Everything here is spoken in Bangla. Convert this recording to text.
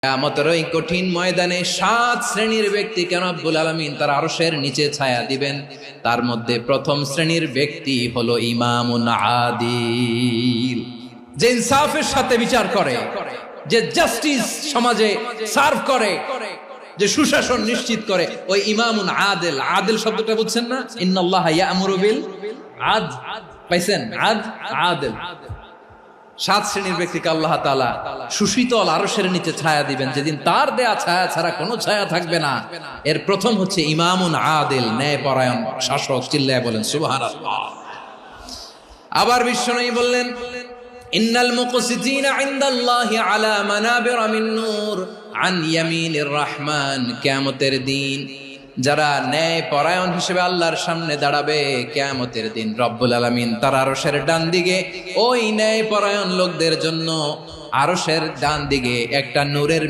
কিয়ামতের ওই কঠিন ময়দানে 7 শ্রেণীর ব্যক্তিকে রব্বুল আলামিন তার আরশের নিচে ছায়া দিবেন। তার মধ্যে প্রথম শ্রেণীর ব্যক্তি হলো ইমামুন আদিল, যে ইনসাফের সাথে বিচার করে, যে জাস্টিস সমাজে সার্ভ করে, যে সুশাসন নিশ্চিত করে, ওই ইমামুন আদিল। আদিল শব্দটা বুঝছেন না? ইন্নাল্লাহা ইয়া'মুরু বিল আদল, পাইছেন? আদিল। 7 শ্রেণীর ব্যক্তিকে আল্লাহ তাআলা সুশীতল আরশের নিচে ছায়া দিবেন, যেদিন তার দেয়া ছায়া ছাড়া কোনো ছায়া থাকবে না। এর প্রথম হচ্ছে ইমামুন আদিল, ন্যায়পরায়ণ শাসক। চিল্লায় বলেন সুবহানাল্লাহ। আবার বিশ্বনবী বললেন, ইন্নাল মুকসিতিনা ইনদাল্লাহি আলা মানাবিরা মিন নূর আন ইয়ামিনির রহমান। কিয়ামতের দিন যারা ন্যায় পরায়ণ হিসেবে আল্লাহর সামনে দাঁড়াবে, কিয়ামতের দিন রব্বুল আলামিন তার আরশের ডান দিকে ওই ন্যায় পরায়ণ লোকদের জন্য আরশের ডান দিকে একটা নূরের